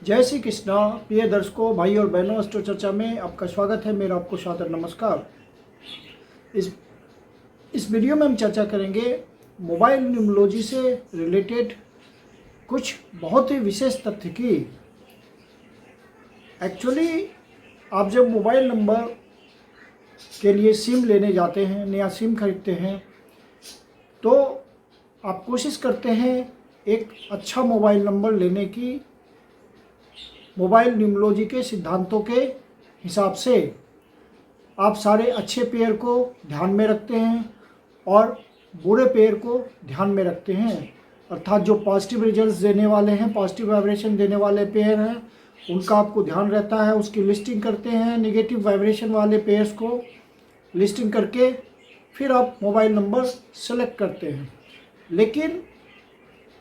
जय श्री कृष्णा। प्रिय दर्शकों, भाई और बहनों, अस्ट्रो चर्चा में आपका स्वागत है। मेरा आपको सादर नमस्कार। इस वीडियो में हम चर्चा करेंगे मोबाइल न्यूमरोलॉजी से रिलेटेड कुछ बहुत ही विशेष तथ्य की। एक्चुअली आप जब मोबाइल नंबर के लिए सिम लेने जाते हैं, नया सिम खरीदते हैं, तो आप कोशिश करते हैं एक अच्छा मोबाइल नंबर लेने की। मोबाइल न्यूमरोलॉजी के सिद्धांतों के हिसाब से आप सारे अच्छे पेयर को ध्यान में रखते हैं और बुरे पेयर को ध्यान में रखते हैं। अर्थात जो पॉजिटिव रिजल्ट्स देने वाले हैं, पॉजिटिव वाइब्रेशन देने वाले पेयर हैं, उनका आपको ध्यान रहता है, उसकी लिस्टिंग करते हैं। नेगेटिव वाइब्रेशन वाले पेयर्स को लिस्टिंग करके फिर आप मोबाइल नंबर सेलेक्ट करते हैं। लेकिन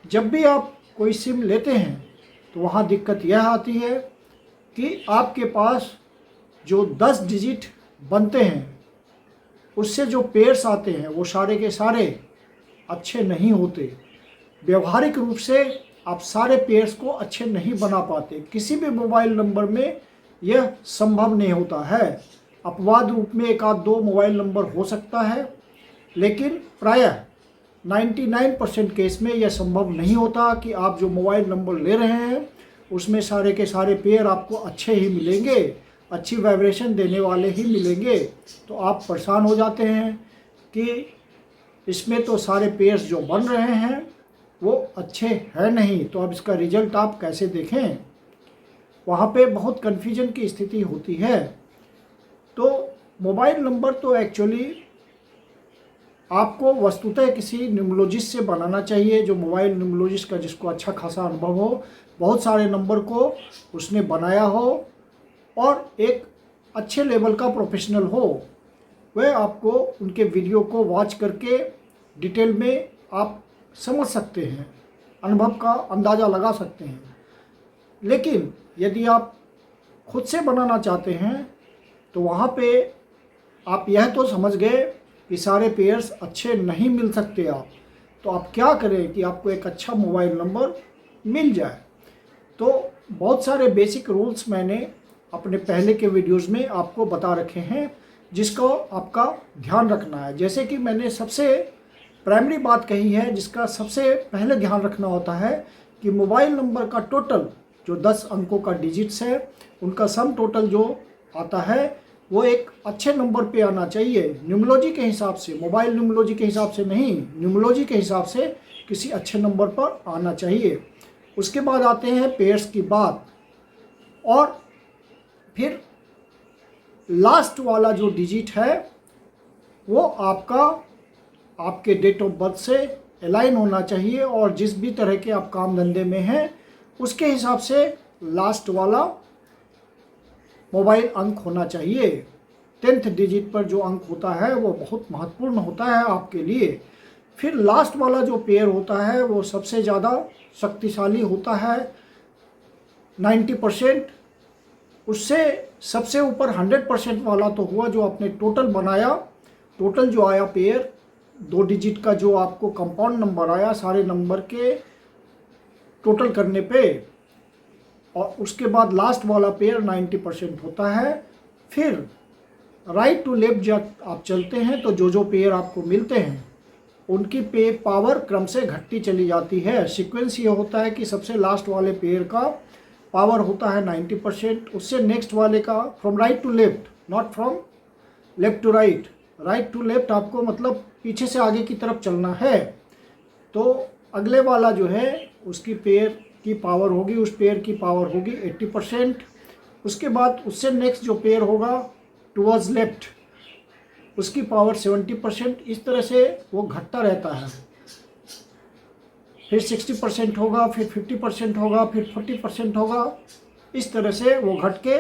जब भी आप कोई सिम लेते हैं तो वहाँ दिक्कत यह आती है कि आपके पास जो 10 डिजिट बनते हैं, उससे जो पेयर्स आते हैं वो सारे के सारे अच्छे नहीं होते। व्यवहारिक रूप से आप सारे पेयर्स को अच्छे नहीं बना पाते। किसी भी मोबाइल नंबर में यह संभव नहीं होता है। अपवाद रूप में एक आध दो मोबाइल नंबर हो सकता है, लेकिन प्रायः 99% केस में यह संभव नहीं होता कि आप जो मोबाइल नंबर ले रहे हैं उसमें सारे के सारे पेयर आपको अच्छे ही मिलेंगे, अच्छी वाइब्रेशन देने वाले ही मिलेंगे। तो आप परेशान हो जाते हैं कि इसमें तो सारे पेयर्स जो बन रहे हैं वो अच्छे हैं नहीं, तो अब इसका रिजल्ट आप कैसे देखें। वहाँ पे बहुत कन्फ्यूजन की स्थिति होती है। तो मोबाइल नंबर तो एक्चुअली आपको वस्तुतः किसी न्यूमरोलॉजिस्ट से बनाना चाहिए, जो मोबाइल न्यूमरोलॉजिस्ट का जिसको अच्छा खासा अनुभव हो, बहुत सारे नंबर को उसने बनाया हो और एक अच्छे लेवल का प्रोफेशनल हो। वह आपको उनके वीडियो को वॉच करके डिटेल में आप समझ सकते हैं, अनुभव का अंदाज़ा लगा सकते हैं। लेकिन यदि आप खुद से बनाना चाहते हैं तो वहाँ पे आप यह तो समझ गए कि सारे पेयर्स अच्छे नहीं मिल सकते आप, तो आप क्या करें कि आपको एक अच्छा मोबाइल नंबर मिल जाए। तो बहुत सारे बेसिक रूल्स मैंने अपने पहले के वीडियोस में आपको बता रखे हैं, जिसको आपका ध्यान रखना है। जैसे कि मैंने सबसे प्राइमरी बात कही है, जिसका सबसे पहले ध्यान रखना होता है कि मोबाइल नंबर का टोटल जो 10 अंकों का डिजिट्स है, उनका सम टोटल जो आता है वो एक अच्छे नंबर पे आना चाहिए। न्यूमरोलॉजी के हिसाब से, मोबाइल न्यूमरोलॉजी के हिसाब से नहीं, न्यूमरोलॉजी के हिसाब से किसी अच्छे नंबर पर आना चाहिए। उसके बाद आते हैं पेयर्स की बात, और फिर लास्ट वाला जो डिजिट है वो आपके डेट ऑफ बर्थ से अलाइन होना चाहिए, और जिस भी तरह के आप काम धंधे में हैं उसके हिसाब से लास्ट वाला मोबाइल अंक होना चाहिए। 10th डिजिट पर जो अंक होता है वो बहुत महत्वपूर्ण होता है आपके लिए। फिर लास्ट वाला जो पेयर होता है वो सबसे ज़्यादा शक्तिशाली होता है, 90%। उससे सबसे ऊपर 100% वाला तो हुआ जो आपने टोटल बनाया, टोटल जो आया पेयर 2 डिजिट का, जो आपको कंपाउंड नंबर आया सारे नंबर के टोटल करने पे, और उसके बाद लास्ट वाला पेयर 90% होता है। फिर राइट टू लेफ्ट जब आप चलते हैं तो जो पेयर आपको मिलते हैं उनकी पावर क्रम से घटती चली जाती है। सीक्वेंस ये होता है कि सबसे लास्ट वाले पेयर का पावर होता है 90%, उससे नेक्स्ट वाले का, from right to left, not from left to right. Right to left आपको मतलब पीछे से आगे की तरफ चलना है, तो अगले वाला जो है उसकी पेयर की पावर होगी, उस पेयर की पावर होगी 80%। उसके बाद उससे नेक्स्ट जो पेयर होगा टुवर्ड्स लेफ्ट, उसकी पावर 70%। इस तरह से वो घटता रहता है। फिर 60% होगा, फिर 50% होगा, फिर 40% होगा। इस तरह से वो घट के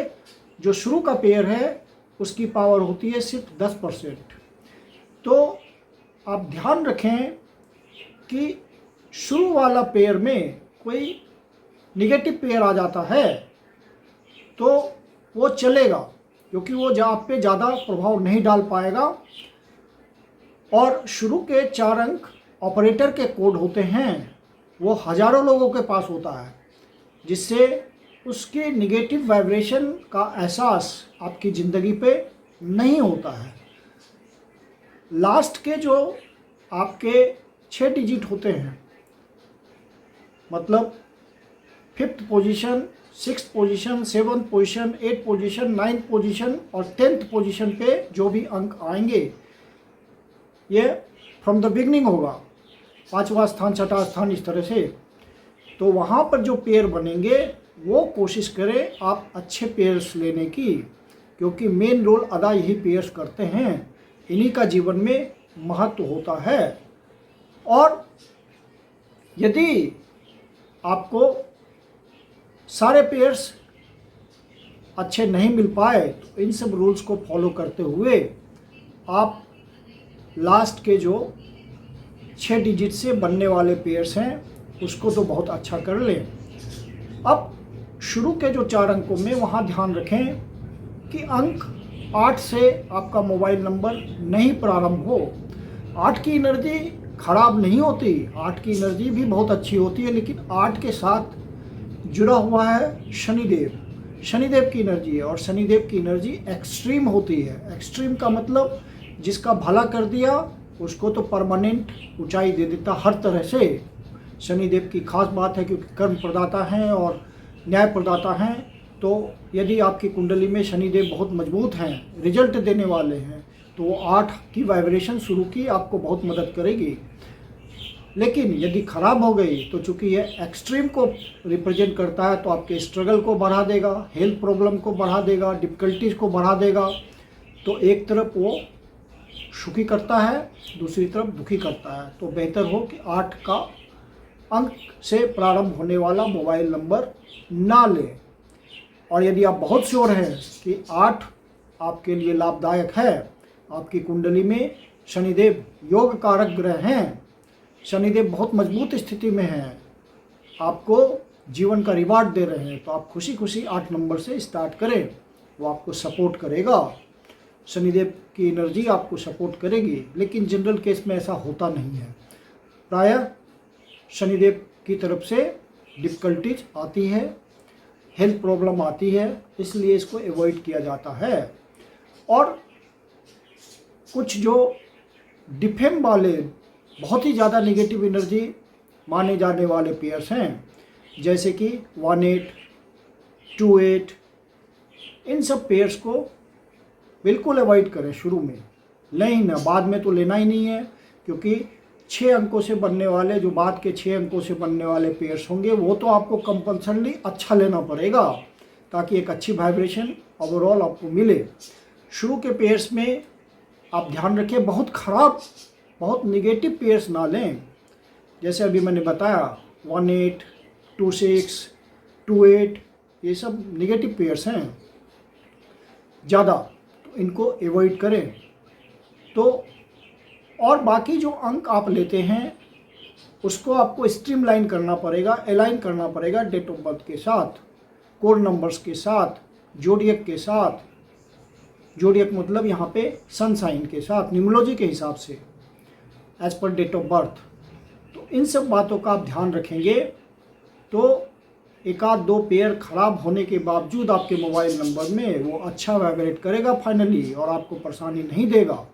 जो शुरू का पेयर है उसकी पावर होती है सिर्फ 10%। तो आप ध्यान रखें कि शुरू वाला पेयर में कोई निगेटिव पेयर आ जाता है तो वो चलेगा, क्योंकि वो आप पे ज़्यादा प्रभाव नहीं डाल पाएगा। और शुरू के 4 अंक ऑपरेटर के कोड होते हैं, वो हज़ारों लोगों के पास होता है, जिससे उसके निगेटिव वाइब्रेशन का एहसास आपकी ज़िंदगी पे नहीं होता है। लास्ट के जो आपके 6 डिजिट होते हैं, मतलब 5th position, 6th position, 7th position, 8th position, 9th position और 10th पोजीशन पे जो भी अंक आएंगे ये फ्रॉम द बिगनिंग होगा, 5वां स्थान, 6वां स्थान, इस तरह से। तो वहाँ पर जो पेयर बनेंगे वो कोशिश करें आप अच्छे पेयर्स लेने की, क्योंकि मेन रोल अदा यही पेयर्स करते हैं, इन्हीं का जीवन में महत्व होता है। और यदि आपको सारे पेयर्स अच्छे नहीं मिल पाए तो इन सब रूल्स को फॉलो करते हुए आप लास्ट के जो 6 डिजिट से बनने वाले पेयर्स हैं उसको तो बहुत अच्छा कर लें। अब शुरू के जो 4 अंकों में वहाँ ध्यान रखें कि अंक 8 से आपका मोबाइल नंबर नहीं प्रारंभ हो। 8 की एनर्जी खराब नहीं होती, 8 की एनर्जी भी बहुत अच्छी होती है, लेकिन 8 के साथ जुड़ा हुआ है शनिदेव, शनिदेव की एनर्जी है। और शनिदेव की एनर्जी एक्सट्रीम होती है। एक्सट्रीम का मतलब जिसका भला कर दिया उसको तो परमानेंट ऊंचाई दे देता हर तरह से। शनिदेव की खास बात है क्योंकि कर्म प्रदाता हैं और न्याय प्रदाता हैं। तो यदि आपकी कुंडली में शनिदेव बहुत मजबूत हैं, रिजल्ट देने वाले हैं, तो वो 8 की वाइब्रेशन शुरू की आपको बहुत मदद करेगी। लेकिन यदि ख़राब हो गई तो चूँकि ये एक्सट्रीम को रिप्रेजेंट करता है तो आपके स्ट्रगल को बढ़ा देगा, हेल्थ प्रॉब्लम को बढ़ा देगा, डिफ़िकल्टीज़ को बढ़ा देगा। तो एक तरफ वो सुखी करता है, दूसरी तरफ दुखी करता है। तो बेहतर हो कि 8 का अंक से प्रारंभ होने वाला मोबाइल नंबर ना लें। और यदि आप बहुत श्योर हैं कि 8 आपके लिए लाभदायक है, आपकी कुंडली में शनिदेव योग कारक ग्रह हैं, शनिदेव बहुत मजबूत स्थिति में हैं, आपको जीवन का रिवार्ड दे रहे हैं, तो आप खुशी खुशी 8 नंबर से स्टार्ट करें। वो आपको सपोर्ट करेगा, शनिदेव की एनर्जी आपको सपोर्ट करेगी। लेकिन जनरल केस में ऐसा होता नहीं है, प्रायः शनिदेव की तरफ से डिफ़िकल्टीज आती है, हेल्थ प्रॉब्लम आती है, इसलिए इसको अवॉइड किया जाता है। और कुछ जो डिफेम वाले बहुत ही ज़्यादा नेगेटिव एनर्जी माने जाने वाले पेयर्स हैं, जैसे कि 18, 28, इन सब पेयर्स को बिल्कुल अवॉइड करें। शुरू में लें ही ना, बाद में तो लेना ही नहीं है, क्योंकि 6 अंकों से बनने वाले, जो बाद के 6 अंकों से बनने वाले पेयर्स होंगे वो तो आपको कंपल्सरली अच्छा लेना पड़ेगा, ताकि एक अच्छी वाइब्रेशन ओवरऑल आपको मिले। शुरू के पेयर्स में आप ध्यान रखें, बहुत ख़राब, बहुत निगेटिव पेयर्स ना लें। जैसे अभी मैंने बताया 18, 26, 28, ये सब निगेटिव पेयर्स हैं ज़्यादा, तो इनको अवॉइड करें। तो और बाकी जो अंक आप लेते हैं उसको आपको स्ट्रीमलाइन करना पड़ेगा, अलाइन करना पड़ेगा डेट ऑफ बर्थ के साथ, कोड नंबर्स के साथ, जोडियक के साथ। जोडियक मतलब यहाँ पे सन साइन के साथ, न्यूमरोलॉजी के हिसाब से as per date of birth. तो इन सब बातों का आप ध्यान रखेंगे तो एक आध 2 पेयर ख़राब होने के बावजूद आपके मोबाइल नंबर में वो अच्छा वाइब्रेट करेगा फाइनली, और आपको परेशानी नहीं देगा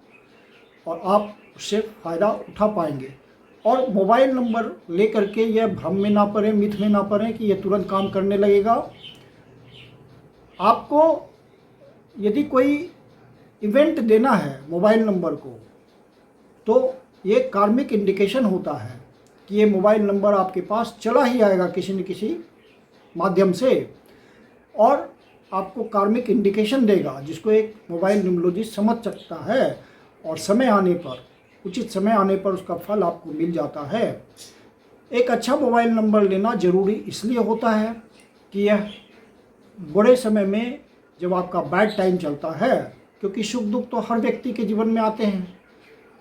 और आप उससे फ़ायदा उठा पाएंगे। और मोबाइल नंबर ले करके यह भ्रम में ना पड़े, मिथ में ना पड़े कि यह तुरंत काम करने लगेगा। आपको यदि कोई इवेंट देना है मोबाइल नंबर को, तो ये कार्मिक इंडिकेशन होता है कि ये मोबाइल नंबर आपके पास चला ही आएगा किसी न किसी माध्यम से, और आपको कार्मिक इंडिकेशन देगा, जिसको एक मोबाइल न्यूमरोलॉजिस्ट समझ सकता है, और समय आने पर, उचित समय आने पर उसका फल आपको मिल जाता है। एक अच्छा मोबाइल नंबर लेना ज़रूरी इसलिए होता है कि यह बुरे समय में, जब आपका बैड टाइम चलता है, क्योंकि सुख दुख तो हर व्यक्ति के जीवन में आते हैं,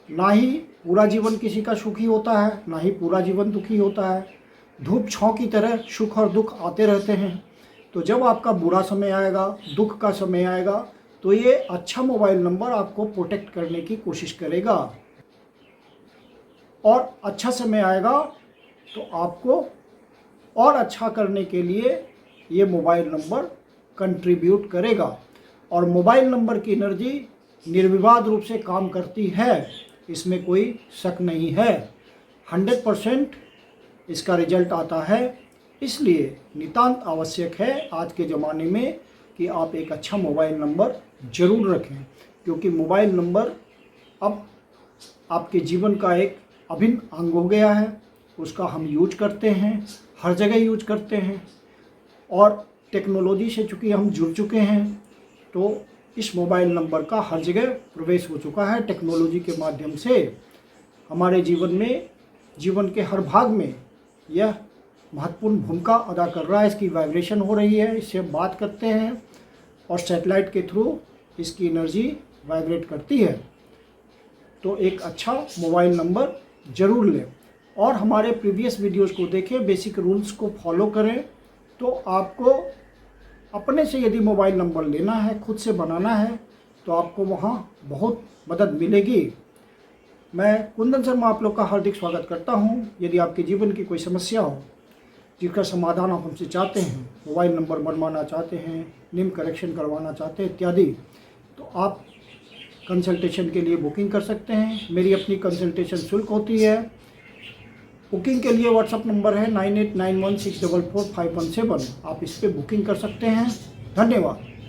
ना ही पूरा जीवन किसी का सुखी होता है, ना ही पूरा जीवन दुखी होता है। धूप छाँव की तरह सुख और दुख आते रहते हैं। तो जब आपका बुरा समय आएगा, दुख का समय आएगा, तो ये अच्छा मोबाइल नंबर आपको प्रोटेक्ट करने की कोशिश करेगा, और अच्छा समय आएगा तो आपको और अच्छा करने के लिए ये मोबाइल नंबर कंट्रीब्यूट करेगा। और मोबाइल नंबर की एनर्जी निर्विवाद रूप से काम करती है, इसमें कोई शक नहीं है। 100% इसका रिजल्ट आता है। इसलिए नितांत आवश्यक है आज के ज़माने में कि आप एक अच्छा मोबाइल नंबर ज़रूर रखें, क्योंकि मोबाइल नंबर अब आपके जीवन का एक अभिन्न अंग हो गया है। उसका हम यूज करते हैं, हर जगह यूज करते हैं, और टेक्नोलॉजी से चूँकि हम जुड़ चुके हैं तो इस मोबाइल नंबर का हर जगह प्रवेश हो चुका है। टेक्नोलॉजी के माध्यम से हमारे जीवन में, जीवन के हर भाग में यह महत्वपूर्ण भूमिका अदा कर रहा है। इसकी वाइब्रेशन हो रही है, इससे हम बात करते हैं और सैटेलाइट के थ्रू इसकी एनर्जी वाइब्रेट करती है। तो एक अच्छा मोबाइल नंबर ज़रूर लें और हमारे प्रीवियस वीडियोस को देखें, बेसिक रूल्स को फॉलो करें। तो आपको अपने से यदि मोबाइल नंबर लेना है, खुद से बनाना है, तो आपको वहाँ बहुत मदद मिलेगी। मैं कुंदन शर्मा आप लोग का हार्दिक स्वागत करता हूँ। यदि आपके जीवन की कोई समस्या हो जिसका समाधान आप हमसे चाहते हैं, मोबाइल नंबर बनवाना चाहते हैं, नेम करेक्शन करवाना चाहते हैं इत्यादि, तो आप कंसल्टेशन के लिए बुकिंग कर सकते हैं। मेरी अपनी कंसल्टेशन शुल्क होती है। बुकिंग के लिए व्हाट्सअप नंबर है 9891644517। आप इस पर बुकिंग कर सकते हैं। धन्यवाद।